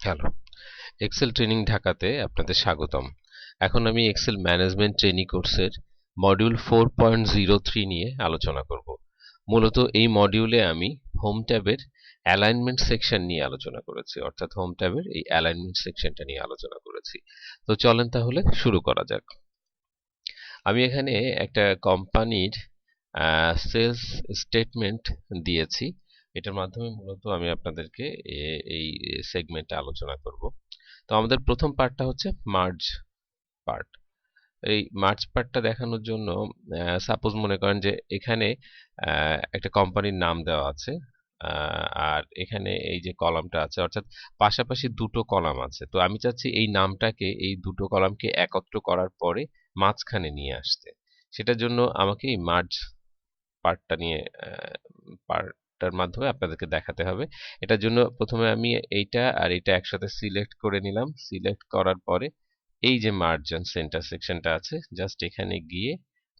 Hello, Excel training ঢাকাতে আপনাদের স্বাগতম। এখন আমি এক্সেল ম্যানেজমেন্ট ট্রেনিং কোর্সের মডিউল 4.03 নিয়ে আলোচনা করব। মূলত এই মডিউলে আমি হোম ট্যাবের অ্যালাইনমেন্ট সেকশন নিয়ে আলোচনা করেছি, অর্থাৎ হোম ট্যাবের এই অ্যালাইনমেন্ট সেকশনটা নিয়ে আলোচনা করেছি। তো চলেন তাহলে শুরু করা যাক। আমি এখানে একটা কোম্পানির সেলস স্টেটমেন্ট দিয়েছি। এটার মাধ্যমে মূলত আমি আপনাদেরকে এই সেগমেন্টে আলোচনা করব। তো আমাদের প্রথম পার্টটা হচ্ছে মার্জ পার্ট। এই মার্জ পার্টটা দেখানোর জন্য সাপোজ মনে করেন যে এখানে একটা কোম্পানির নাম দেওয়া আছে, আর এখানে এই যে কলামটা আছে, অর্থাৎ পাশাপাশি দুটো কলাম আছে। তো আমি চাচ্ছি এই নামটাকে, এই দুটো কলামকে একত্র করার পরে মাঝখানে নিয়ে আসতে। সেটার জন্য আমাকে এই মার্জ পার্টটা নিয়ে পার্টটার মাধ্যমে আপনাদেরকে দেখাতে হবে। এটার জন্য প্রথমে আমি এইটা আর এটা একসাথে সিলেক্ট করে নিলাম। সিলেক্ট করার পরে এই যে মার্জিন সেন্টার সেকশনটা আছে, জাস্ট এখানে গিয়ে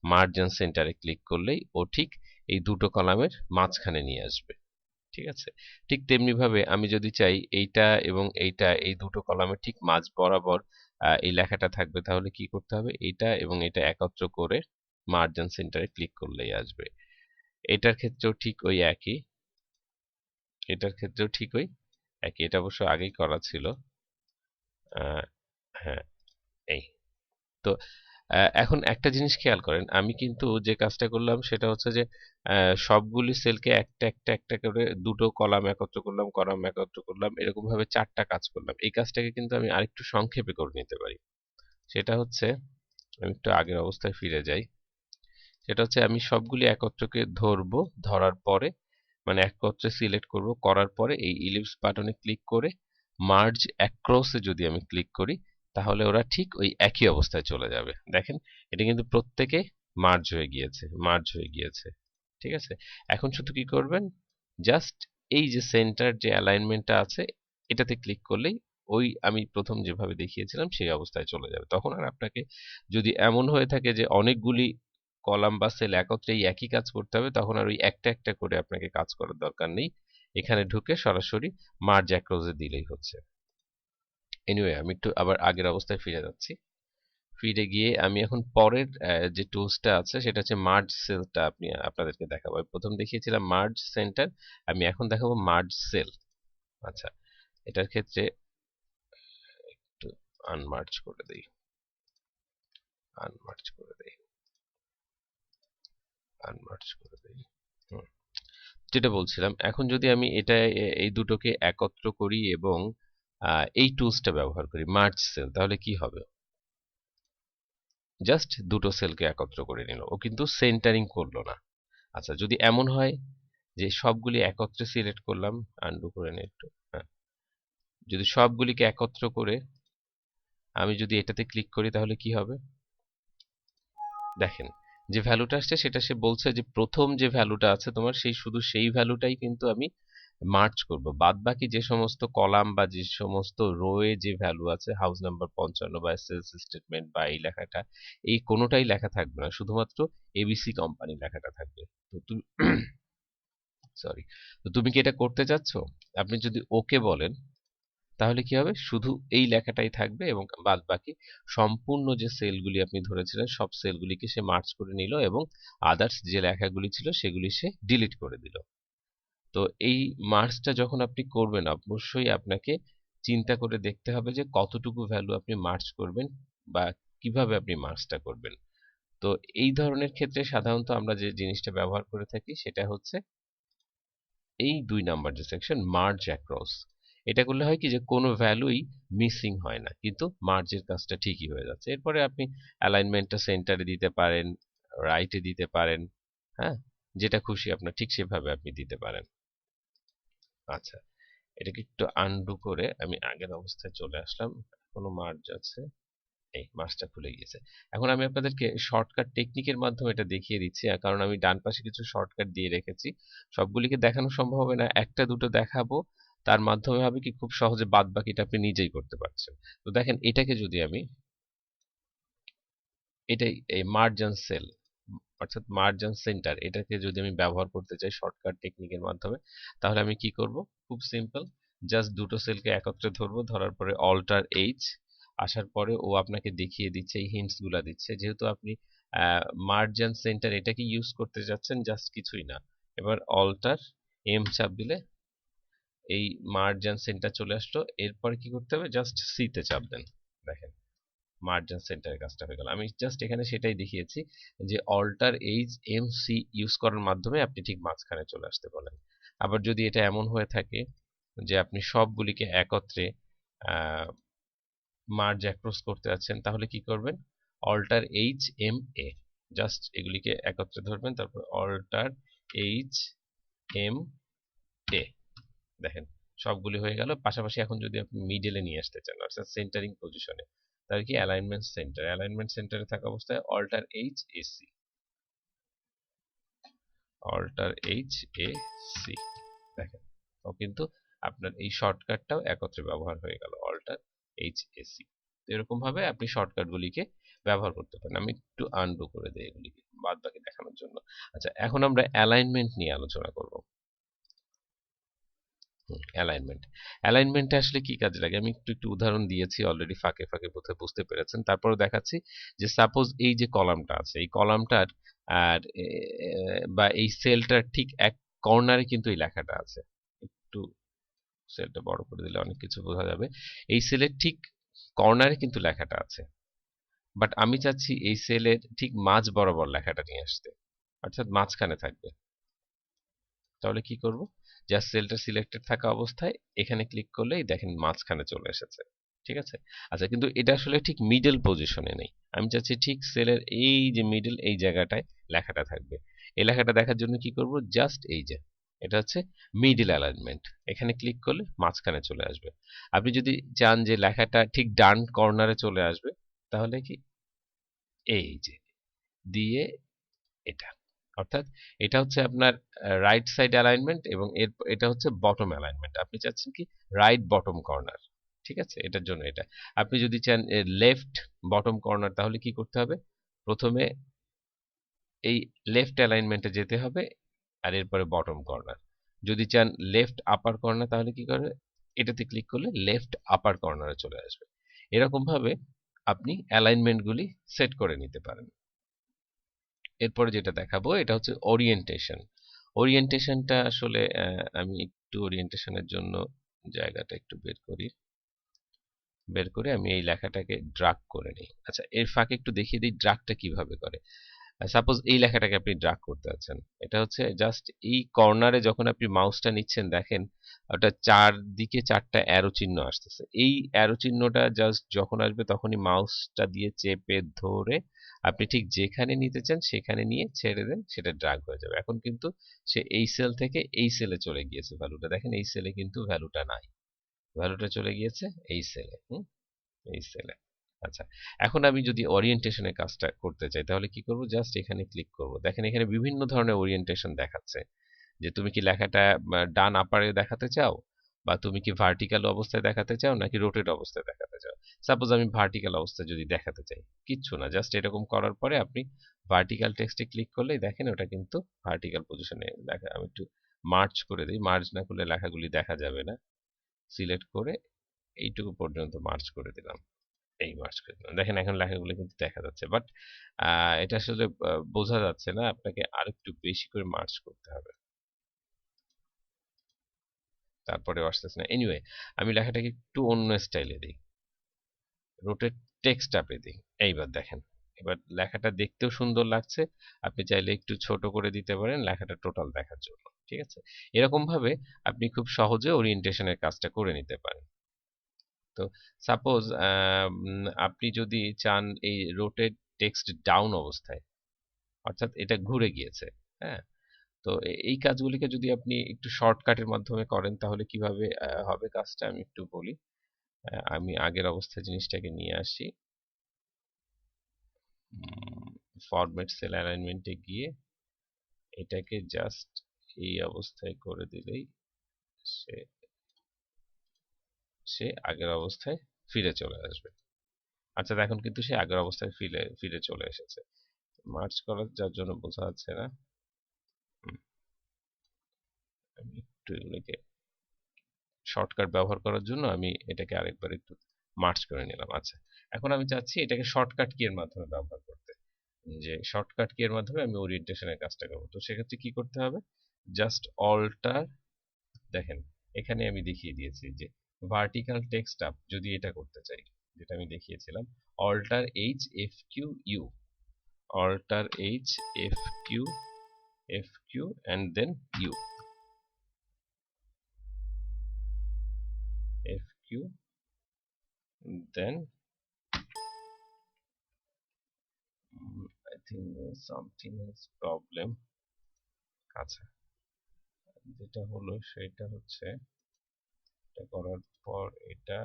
মার্জিন সেন্টারে ক্লিক করলেই ও ঠিক এই দুটো কলামের মাঝখানে নিয়ে আসবে। ঠিক আছে, ঠিক তেমনি ভাবে আমি যদি চাই এইটা এবং এইটা, এই দুটো কলামের ঠিক মাঝ বরাবর এই লেখাটা থাকবে, তাহলে কি করতে হবে? এইটা এবং এটা একত্র করে মার্জিন সেন্টারে ক্লিক করলেই আসবে। এটার ক্ষেত্রেও ঠিক ওই একই, এটার ক্ষেত্রেও ঠিক ওই একই। এটা অবশ্য আগেই করা ছিল। হ্যাঁ, এই তো এখন একটা জিনিস খেয়াল করেন, আমি কিন্তু যে কাজটা করলাম সেটা হচ্ছে যে সবগুলি সেলকে একটা একটা একটা করে দুটো কলাম একত্র করলাম, কলাম একত্র করলাম, এরকম ভাবে চারটা কাজ করলাম। এই কাজটাকে কিন্তু আমি আরেকটু সংক্ষেপে করে নিতে পারি। সেটা হচ্ছে, আমি একটু আগের অবস্থায় ফিরে যাই। সেটা হচ্ছে আমি সবগুলি একত্রকে ধরবো, ধরার পরে মানে একত্রে সিলেক্ট করব, করার পরে এই ইলিপস বাটনে ক্লিক করে মার্জ অ্যাক্রসে যদি আমি ক্লিক করি, তাহলে ওরা ঠিক ওই একই অবস্থায় চলে যাবে। দেখেন, এটা কিন্তু প্রত্যেকে মার্জ হয়ে গিয়েছে, মার্জ হয়ে গিয়েছে। ঠিক আছে, এখন শুধু কি করবেন, জাস্ট এই যে সেন্টার যে অ্যালাইনমেন্টটা আছে এটাতে ক্লিক করলেই ওই আমি প্রথম যেভাবে দেখিয়েছিলাম সেই অবস্থায় চলে যাবে। তখন আর আপনাকে, যদি এমন হয়ে থাকে যে অনেকগুলি কলাম বা সেল একত্রে এই একই কাজ করতে হবে, তখন আর ওই একটা একটা করে আপনাকে কাজ করার দরকার নেই। এখানে ঢুকে সরাসরি মার্জ অ্যাক্রসে দিলেই হচ্ছে। এনিওয়ে, আমি একটু আবার আগের অবস্থায় ফিরে যাচ্ছি। ফিরে গিয়ে আমি এখন পরের যে টুলসটা আছে সেটা হচ্ছে মার্জ সেলটা আপনাদেরকে দেখাবো। আমি প্রথম দেখিয়েছিলাম মার্জ সেন্টার, আমি এখন দেখাবো মার্জ সেল। আচ্ছা, এটার ক্ষেত্রে একটু আনমার্জ করে দেই, আনমার্জ করে দেই, আনমার্জ করে দেই। যেটা বলছিলাম, এখন যদি আমি এটা এই দুটোকে একত্র করি এবং এই টুলসটা ব্যবহার করি মার্জ সেল, তাহলে কি হবে? জাস্ট দুটো সেলকে একত্র করে নিল, ও কিন্তু সেন্টারিং করলো না। আচ্ছা, যদি এমন হয় যে সবগুলি একত্রে সিলেক্ট করলাম, আনডু করে নিই একটু, হ্যাঁ, যদি সবগুলিকে একত্র করে আমি যদি এটাতে ক্লিক করি, তাহলে কি হবে? দেখেন, যে ভ্যালুটা আসছে সেটা সে বলছে যে প্রথম যে ভ্যালুটা আছে তোমার, সেই শুধু সেই ভ্যালুটাই কিন্তু আমি মার্চ করব। বাদ বাকি যে সমস্ত কলাম বা যে সমস্ত রোয়ে যে ভ্যালু আছে, হাউস নাম্বার 55 বা সেলস স্টেটমেন্ট বা এই লেখাটা, এই কোনোটাই লেখা থাকবে না, শুধুমাত্র এবিসি কোম্পানি লেখাটা থাকবে। তো তুমি সরি, তো তুমি কি এটা করতে চাচ্ছ? আপনি যদি ওকে বলেন, তাহলে কি হবে? শুধু এই লেখাটাই থাকবে এবং বাদ বাকি সম্পূর্ণ যে সেলগুলি আপনি ধরেছিলেন সব সেলগুলিকে সে মার্জ করে নিল এবং আদার্স যে লেখাগুলি ছিল সেগুলি সে ডিলিট করে দিল। তো এই মার্জটা যখন আপনি করবেন, অবশ্যই আপনাকে চিন্তা করে দেখতে হবে যে কতটুকু ভ্যালু আপনি মার্জ করবেন বা কিভাবে আপনি মার্জটা করবেন। তো এই ধরনের ক্ষেত্রে সাধারণত আমরা যে জিনিসটা ব্যবহার করে থাকি সেটা হচ্ছে এই 2 নাম্বার যে সেকশন, মার্জ অ্যাক্রস। এটা করলে হয় কি যে কোনো ভ্যালুই মিসিং হয় না, কিন্তু মার্জের কাজটা ঠিকই হয়ে যাচ্ছে। এরপরে আপনি অ্যালাইনমেন্টটা সেন্টারে দিতে পারেন, রাইটে দিতে পারেন, হ্যাঁ, যেটা খুশি আপনার ঠিক সেভাবে আপনি দিতে পারেন। আচ্ছা, এটাকে একটু আনডু করে আমি আগের অবস্থায় চলে আসলাম। এখনো মার্জ আছে, এই মার্জটা খুলে গিয়েছে। এখন আমি আপনাদেরকে শর্টকাট টেকনিকের মাধ্যমে এটা দেখিয়ে দিচ্ছি, কারণ আমি ডান পাশে কিছু শর্টকাট দিয়ে রেখেছি। সবগুলিকে দেখানো সম্ভব হবে না, একটা দুটো দেখাবো, তার মাধ্যমে হবে কি খুব সহজে বাদ বাকিটা আপনি নিজেই করতে পারছেন। তো দেখেন, এটাকে যদি আমি, এটাই এই মার্জান সেল অর্থাৎ মার্জান সেন্টার, এটাকে যদি আমি ব্যবহার করতে চাই শর্টকাট টেকনিকের মাধ্যমে, তাহলে আমি কি করব? খুব সিম্পল, জাস্ট দুটো সেলকে একত্রে ধরবো, ধরার পরে অল্টার এইচ, আসার পরে ও আপনাকে দেখিয়ে দিচ্ছে, এই হিন্টস গুলা দিচ্ছে। যেহেতু আপনি মার্জিন সেন্টার এটাকে ইউজ করতে যাচ্ছেন, জাস্ট কিছুই না, এবার অল্টার এম চাপ দিলে এই মার্জিন সেন্টার চলে আসলো। এরপরে কি করতে হবে, জাস্ট সি তে চাপ দেন, দেখেন মার্জিন সেন্টারের কাজটা হয়ে গেল। আমি জাস্ট এখানে সেটাই দেখিয়েছি যে alter H M C use করার মাধ্যমে আপনি ঠিক মাঝখানে চলে আসতে বলেন। আবার যদি এটা এমন হয়ে থাকে যে আপনি সবগুলিকে একত্রে মার্জ অ্যাক্রস করতে যাচ্ছেন, তাহলে কি করবেন, alter H M A, just এগুলিকে একত্রে ধরবেন, তারপর অল্টার এইচ এম এ, দেখেন সবগুলি হয়ে গেল। পাশাপাশি এখন যদি আপনি মিডলে নিয়ে আসতে চান, অর্থাৎ সেন্টারিং পজিশনে, তাহলে কি অ্যালাইনমেন্ট সেন্টারে থাকা অবস্থায় alter H A C, alter H A C, দেখেন ও কিন্তু আপনার এই শর্টকাটটাও একত্রে ব্যবহার হয়ে গেল, অল্টার এইচ এ সি। এরকম ভাবে আপনি শর্টকাট গুলিকে ব্যবহার করতে পারেন। আমি একটু আনডু করে দেই এগুলিকে বাদ বাকি দেখানোর জন্য। আচ্ছা, এখন আমরা অ্যালাইনমেন্ট নিয়ে আলোচনা করব। অ্যালাইনমেন্ট, অ্যালাইনমেন্টে আসলে কি কাজে লাগে আমি একটু একটু উদাহরণ দিয়েছি অলরেডি, ফাঁকে ফাঁকে বোধহয় বুঝতে পেরেছেন। তারপরে দেখাচ্ছি যে সাপোজ এই যে কলামটা আছে, এই কলামটার আর বা এই সেলটার ঠিক এক কর্নারে কিন্তু এই লেখাটা আছে। একটু সেলটা বড় করে দিলে অনেক কিছু বোঝা যাবে। এই সেলের ঠিক কর্নারে কিন্তু লেখাটা আছে, বাট আমি চাচ্ছি এই সেলের ঠিক মাঝ বরাবর লেখাটা নিয়ে আসতে, অর্থাৎ মাঝখানে থাকবে। তাহলে কি করব, জাস্ট সেলটা সিলেক্টেড থাকা অবস্থায় এখানে ক্লিক করলেই দেখেন মাঝখানে চলে এসেছে। ঠিক আছে। আচ্ছা, কিন্তু এটা আসলে ঠিক মিডল পজিশনে নেই, আমি চাচ্ছি ঠিক সেলের এই যে মিডল এই জায়গাটায় লেখাটা থাকবে। এই লেখাটা দেখার জন্য কি করব, জাস্ট এই যে এটা হচ্ছে মিডল অ্যালাইনমেন্ট, এখানে ক্লিক করলে মাঝখানে চলে আসবে। আপনি যদি চান যে লেখাটা ঠিক ডান কর্নারে চলে আসবে, তাহলে কি এই যে দিয়ে এটা, অর্থাৎ এটা হচ্ছে আপনার রাইট সাইড অ্যালাইনমেন্ট এবং এটা হচ্ছে বটম অ্যালাইনমেন্ট। আপনি চাচ্ছেন কি রাইট বটম কর্নার, ঠিক আছে, এটার জন্য এটা। আপনি যদি চান লেফট বটম কর্নার, তাহলে কি করতে হবে, প্রথমে এই লেফট অ্যালাইনমেন্টে যেতে হবে, আর এরপরে বটম কর্নার। যদি চান লেফট আপার কর্নার, তাহলে কি করবে, এটাতে ক্লিক করলে লেফট আপার কর্নারে চলে আসবে। এরকম ভাবে আপনি অ্যালাইনমেন্টগুলি সেট করে নিতে পারেন। এরপরে যেটা দেখাবো এটা হচ্ছে ওরিয়েন্টেশন। ওরিয়েন্টেশনটা আসলে আমি একটু ওরিয়েন্টেশনের জন্য জায়গাটা একটু বের করে আমি এই লেখাটাকে ড্রাগ করে নিই। আচ্ছা, এর ফাঁকে একটু দেখিয়ে দিই ড্রাগটা কিভাবে করে। সাপোজ এই লেখাটাকে আপনি ড্রাগ করতে আছেন, এটা হচ্ছে জাস্ট এই কর্নারে যখন আপনি মাউসটা নিচ্ছেন, দেখেন ওটা চারদিকে চারটা অ্যারো চিহ্ন আসতেছে। এই অ্যারো চিহ্নটা জাস্ট যখন আসবে তখনই মাউসটা দিয়ে চেপে ধরে আপনি ঠিক যেখানে নিতে চান সেখানে নিয়ে ছেড়ে দেন, সেটা ড্রাগ হয়ে যাবে। এখন কিন্তু সে এই সেল থেকে এই সেলে চলে গিয়েছে ভ্যালুটা, দেখেন এই সেলে কিন্তু ভ্যালুটা নাই, ভ্যালুটা চলে গিয়েছে এই সেলে, এই সেলে। আচ্ছা, এখন আমি যদি ওরিয়েন্টেশনের কাজটা করতে চাই, তাহলে কি করব, জাস্ট এখানে ক্লিক করব। দেখেন এখানে বিভিন্ন ধরনের ওরিয়েন্টেশন দেখাচ্ছে, যে তুমি কি লেখাটা ডান আপারে দেখাতে চাও, বা তুমি কি ভার্টিক্যাল অবস্থায় দেখাতে চাও নাকি রোটেট অবস্থায় দেখাতে চাও। সাপোজ আমি ভার্টিক্যাল অবস্থায় যদি দেখাতে চাই, কিচ্ছু না, জাস্ট এরকম করার পরে আপনি ভার্টিক্যাল টেক্সটে ক্লিক করলেই দেখেন ওটা কিন্তু ভার্টিক্যাল পজিশনে লেখা। আমি একটু মার্জ করে দিই, মার্জ না করলে লেখাগুলি দেখা যাবে না। সিলেক্ট করে এইটুকু পর্যন্ত মার্জ করে দিলাম, এই মার্চ করে দিলাম। দেখেন এখন লেখাগুলো কিন্তু দেখা যাচ্ছে, বাট এটা আসলে বোঝা যাচ্ছে না, আপনাকে আরেকটু বেশি করে মার্চ করতে হবে, তারপরে আসতেছে না। এনিওয়ে, আমি লেখাটাকে একটু অন্য স্টাইলে দিই, রোটেট টেক্সট আপে দিই। এইবার দেখেন, এবার লেখাটা দেখতেও সুন্দর লাগছে। আপনি চাইলে একটু ছোট করে দিতে পারেন লেখাটা টোটাল দেখার জন্য। ঠিক আছে, এরকম ভাবে আপনি খুব সহজে ওরিয়েন্টেশনের কাজটা করে নিতে পারেন। তো সাপোজ আপনি যদি চান এই রোটেট টেক্সট ডাউন অবস্থায়, অর্থাৎ এটা ঘুরে গিয়েছে, হ্যাঁ, তো এই কাজগুলিকে যদি আপনি একটু শর্টকাটের মাধ্যমে করেন, তাহলে কিভাবে হবে কাজটা আমি একটু বলি। আমি আগের অবস্থায় জিনিসটাকে নিয়ে আসি, ফরম্যাট সেল অ্যালাইনমেন্টে গিয়ে এটাকে জাস্ট এই অবস্থায় করে দিলেই সে সে আগের অবস্থায় ফিরে চলে আসবে। আচ্ছা, এখন কিন্তু সে আগের অবস্থায় ফিরে ফিরে চলে এসেছে। মার্চ করার যার জন্য বোঝা যাচ্ছে না, আমি একটু এগুলোকে শর্টকাট ব্যবহার করার জন্য আমি এটাকে আরেকবার একটু মার্জ করে নিলাম। আচ্ছা, এখন আমি চাচ্ছি এটাকে শর্টকাট কি এর মাধ্যমে ব্যবহার করতে, যে শর্টকাট কি এর মাধ্যমে আমি ওরিয়েন্টেশনের কাজটা করবো। তো সেক্ষেত্রে কি করতে হবে, জাস্ট অল্টার, দেখেন এখানে আমি দেখিয়ে দিয়েছি যে ভার্টিক্যাল টেক্সট আপ যদি এটা করতে চাই, যেটা আমি দেখিয়েছিলাম, alter H F Q U, alter H F Q and then U, F Q then I think something is problem। আচ্ছা, যেটা হলো সেটা হচ্ছে এটা করার পর এটা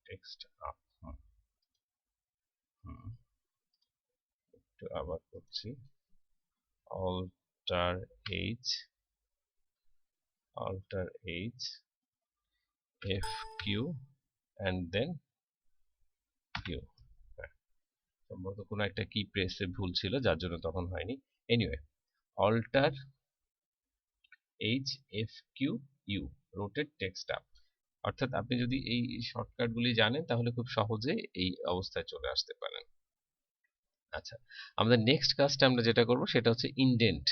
টেক্সট আপ, একটু আবার করছি, alter h fq and then q। সম্ভবত কোনো একটা কি প্রেসে ভুল ছিল যার জন্য তখন হয়নি। Anyway, alter h fq u, rotate text up। অর্থাৎ আপনি যদি এই শর্টকাটগুলি জানেন তাহলে খুব সহজে এই অবস্থায় চলে আসতে পারেন। আচ্ছা, আমাদের নেক্সট কাজটা আমরা যেটা করব সেটা হচ্ছে ইন্ডেন্ট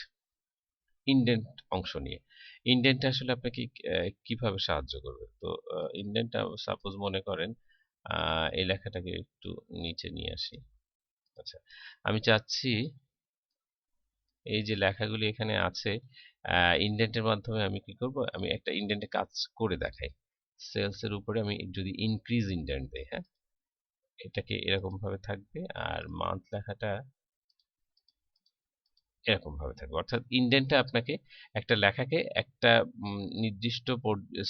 অংশ নিয়ে। ইন্ডেন্ট আসলে আপনাকে কিভাবে সাহায্য করবে? তো ইন্ডেন্ট সাপোজ মনে করেন এই লেখাটাকে একটু নিচে নিয়ে আসি। আচ্ছা, আমি চাচ্ছি এই যে লেখাগুলি এখানে আছে ইন্ডেন্টের মাধ্যমে আমি কি করব, আমি একটা ইন্ডেন্টে কাজ করে দেখাই। সেলস এর উপরে আমি যদি ইনক্রিজ ইন্ডেন্ট দেই, হ্যাঁ, এটাকে এরকম ভাবে থাকবে, আর মান্থ লেখাটা এরকম ভাবে থাকবে। অর্থাৎ ইন্ডেন্টটা আপনাকে একটা লেখাকে একটা নির্দিষ্ট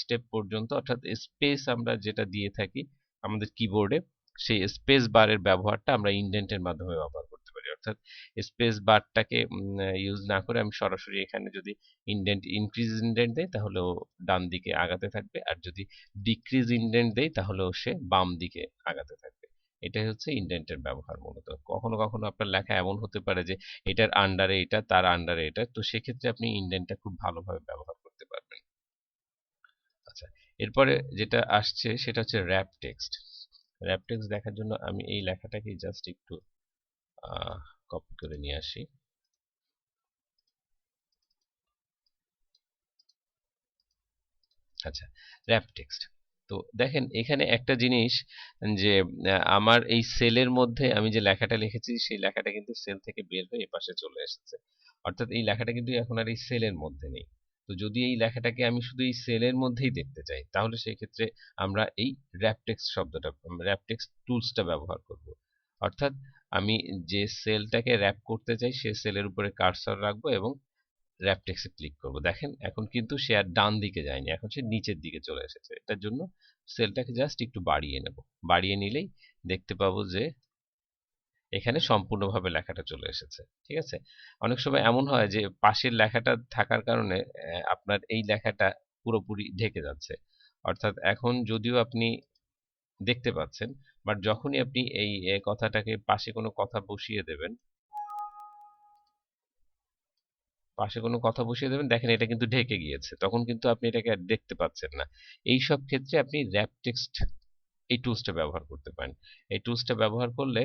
স্টেপ পর্যন্ত, অর্থাৎ স্পেস আমরা যেটা দিয়ে থাকি আমাদের কিবোর্ডে, সেই স্পেস বারের ব্যবহারটা আমরা ইন্ডেন্টের মাধ্যমে ব্যবহার করতে পারি। অর্থাৎ স্পেস বারটাকে ইউজ না করে আমি সরাসরি এখানে যদি ইনক্রিজ ইন্ডেন্ট দেই তাহলে ও ডান দিকে আগাতে থাকবে, আর যদি ডিক্রিজ ইন্ডেন্ট দেই তাহলে ও সে বাম দিকে আগাতে থাকবে। এটাই হচ্ছে ইন্ডেন্টের ব্যবহার মূলত। কখনো কখনো আপনার লেখা এমন হতে পারে যে এটার আন্ডারে এটা, তার আন্ডারে এটা, তো সেক্ষেত্রে আপনি ইন্ডেন্টটা খুব ভালোভাবে ব্যবহার করতে পারবেন। আচ্ছা, এরপরে যেটা আসছে সেটা হচ্ছে র্যাপ টেক্সট। র্যাপ টেক্সট দেখার জন্য আমি এই লেখাটাকে জাস্ট একটু কপি করে নিয়ে আসি। আচ্ছা, র্যাপ টেক্সট। তো দেখেন এখানে একটা জিনিস, যে আমার এই সেলের মধ্যে আমি যে লেখাটা লিখেছি সেই লেখাটা কিন্তু সেল থেকে বের হয়ে এপাশে চলে এসেছে। অর্থাৎ এই লেখাটা কিন্তু এখন আর এই সেলের মধ্যে নেই। তো যদি এই লেখাটাকে আমি শুধু এই সেলের মধ্যেই দেখতে চাই তাহলে সেই ক্ষেত্রে আমরা এই র্যাপ টেক্সট শব্দটা, র্যাপ টেক্সট টুলসটা ব্যবহার করব। অর্থাৎ আমি যে সেলটাকে র্যাপ করতে চাই সে সেলের উপরে কার্সর রাখবো এবং র্যাপ টেক্সটে ক্লিক করব। দেখেন এখন কিন্তু সে আর ডান দিকে যায়নি, এখন সে নিচের দিকে চলে এসেছে। এটার জন্য সেলটাকে জাস্ট একটু বাড়িয়ে নেব, বাড়িয়ে নিলেই দেখতে পাবো যে এখানে সম্পূর্ণভাবে লেখাটা চলে এসেছে। ঠিক আছে, অনেক সময় এমন হয় যে পাশের লেখাটা থাকার কারণে আপনার এই লেখাটা পুরোপুরি ঢেকে যাচ্ছে। অর্থাৎ এখন যদিও আপনি দেখতে পাচ্ছেন, বাট যখনই আপনি এই কথাটাকে পাশে কোনো কথা বসিয়ে দেবেন, পাশে কোনো কথা বসিয়ে দেবেন, দেখেন এটা কিন্তু ঢেকে গিয়েছে, তখন কিন্তু আপনি এটাকে আর দেখতে পাচ্ছেন না। এই সব ক্ষেত্রে আপনি র্যাপ টেক্সট এই টুলসটা ব্যবহার করতে পারেন। এই টুলসটা ব্যবহার করলে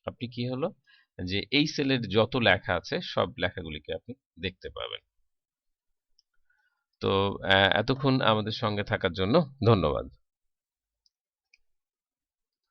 আপনি কি হলো, যে এই সেলের যত লেখা আছে সব লেখাগুলিকে আপনি দেখতে পাবেন। তো এতক্ষণ আমাদের সঙ্গে থাকার জন্য ধন্যবাদ।